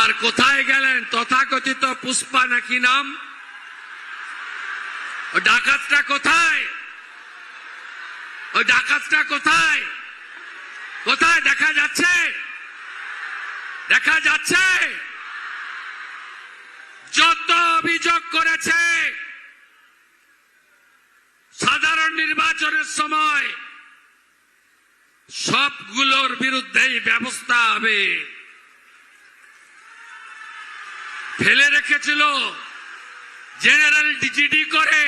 আর কোথায় গেলেন তথাকথিত পুষ্পা নাকি নাম? ওই ডাকাতটা কোথায়? ওই ডাকাতটা কোথায়? কোথায় দেখা যাচ্ছে? দেখা যাচ্ছে? যত অভিযোগ করেছে সাধারণ নির্বাচনের সময় সবগুলোর বিরুদ্ধেই ব্যবস্থা হবে। ফেলে রেখেছিল জেনারেল ডিজিডি করে,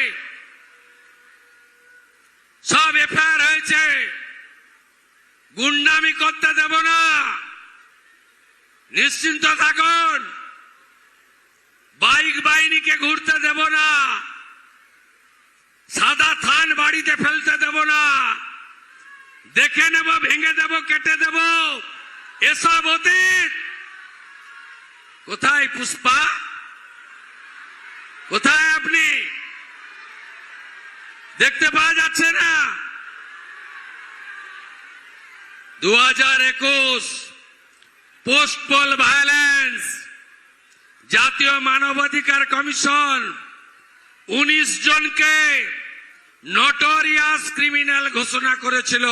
সব এফআইআর হয়েছে। গুন্ডামি করতে দেব না, নিশ্চিন্ত থাকুন। বাইক বাহিনীকে ঘুরতে দেব না, সাদা থান বাড়িতে ফেলতে দেব না, দেখে নেব, ভেঙে দেব, কেটে দেব, এসব অতীত। কোথায় পুষ্পা? কোথায় আপনি? দেখতে পাওয়া যাচ্ছে না? 2021 পোস্ট পোল ভায়োলেন্স, জাতীয় মানবাধিকার কমিশন 19 জনকে নটোরিয়াস ক্রিমিনাল ঘোষণা করেছিল,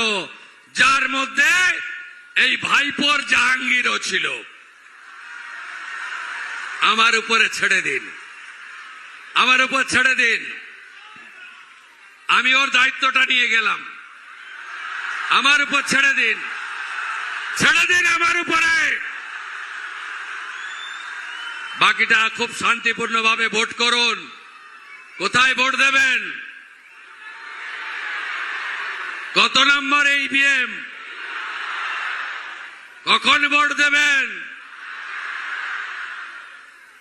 যার মধ্যে এই ভাইপোর জাহাঙ্গীরও ছিল। আমার উপরে ছেড়ে দিন, আমার উপর ছেড়ে দিন। আমি ওর দায়িত্বটা নিয়ে গেলাম, আমার উপর ছেড়ে দিন, ছেড়ে দিন আমার উপরে। বাকিটা খুব শান্তিপূর্ণভাবে ভোট করুন। কোথায় ভোট দেবেন? কত নম্বর ইভিএম? কখন ভোট দেবেন?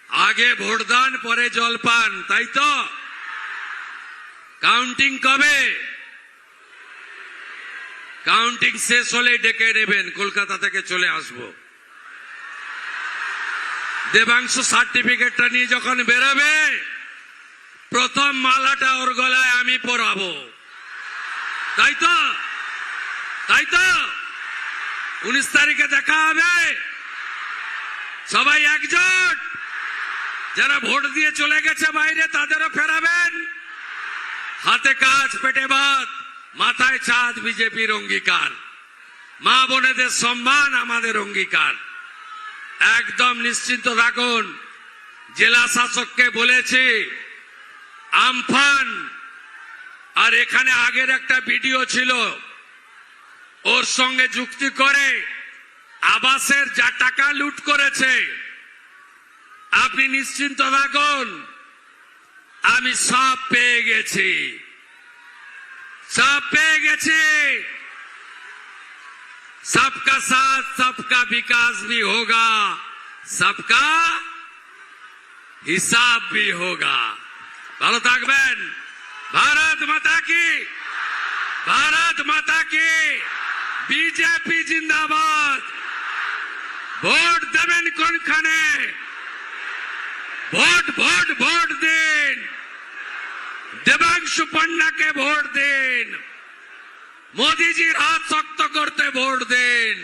আগে ভোটদান, পরে জলপান, তাই তো? কাউন্টিং কবে? কাউন্টিং শেষ হলে ডেকে নেবেন, কলকাতা থেকে চলে আসব। দেবাংশু সার্টিফিকেটটা নিয়ে যখন বেরোবে, প্রথম মালাটা ওর গলায় আমি পরাবো, তাই তো? তাই তো? 19 তারিখে দেখা হবে। সবাই একজোট। যারা ভোট দিয়ে চলে গেছে বাইরে, তাদেরও ফেরাবেন। হাতে কাজ, পেটে ভাত, মাথায় ছাদ বিজেপির অঙ্গীকার। মা বোনেদের সম্মান আমাদের অঙ্গীকার। একদম নিশ্চিন্ত থাকুন। জেলা শাসককে বলেছি, আমফান আর এখানে আগের একটা ভিডিও ছিল, ওর সঙ্গে যুক্তি করে আবাসের যা টাকা লুট করেছে, আপনি নিশ্চিন্ত থাকুন, আমি সব পেয়ে গেছি, সব পেয়ে গেছি। सबका साथ सबका विकास भी होगा, सबका हिसाब भी होगा। ভালো থাকবেন। भारत माता की, भारत माता की। বিজেপি জিন্দাবাদ। ভোট দেবেন কোনখানে? ভোট ভোট ভোট দিন। দেবাংশু পান্ডাকে ভোট দিন। মোদিজির হাত শক্ত করতে ভোট দিন।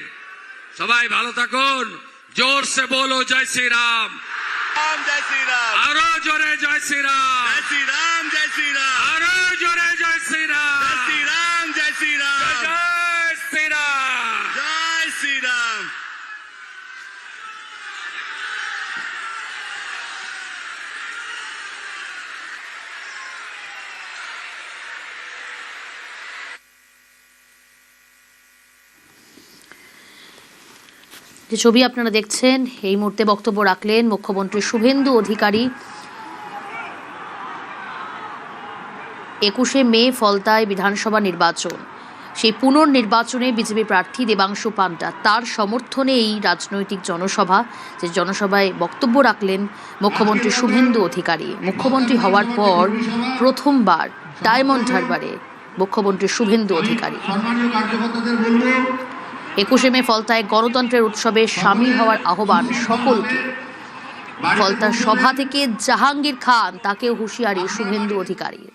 সবাই ভালো থাকুন। জোর সে বলো জয় শ্রী রাম। जय श्री राम। আরো জোরে জয় শ্রী রাম। जय श्री राम। जय श्री राम। আরো জোরে জয় শ্রী রাম। जय श्री राम। जय श्री राम। জয় শ্রী রাম। जय श्री राम। যে ছবি আপনারা দেখছেন, এই মুহূর্তে বক্তব্য রাখলেন মুখ্যমন্ত্রী শুভেন্দু অধিকারী। 21শে মে ফলতায় বিধানসভা নির্বাচন, সেই পুনর্নির্বাচনে বিজেপি প্রার্থী দেবাংশু পান্ডা, তার সমর্থনে এই রাজনৈতিক জনসভা, যে জনসভায় বক্তব্য রাখলেন মুখ্যমন্ত্রী শুভেন্দু অধিকারী। মুখ্যমন্ত্রী হওয়ার পর প্রথমবার ডায়মন্ড হারবারে মুখ্যমন্ত্রী শুভেন্দু অধিকারী। 21শে মে ফলতায় গণতন্ত্রের উৎসবে সামিল হওয়ার আহ্বান সকলকে। ফলতার সভা থেকে জাহাঙ্গীর খান, তাকেও হুঁশিয়ারি শুভেন্দু অধিকারীর।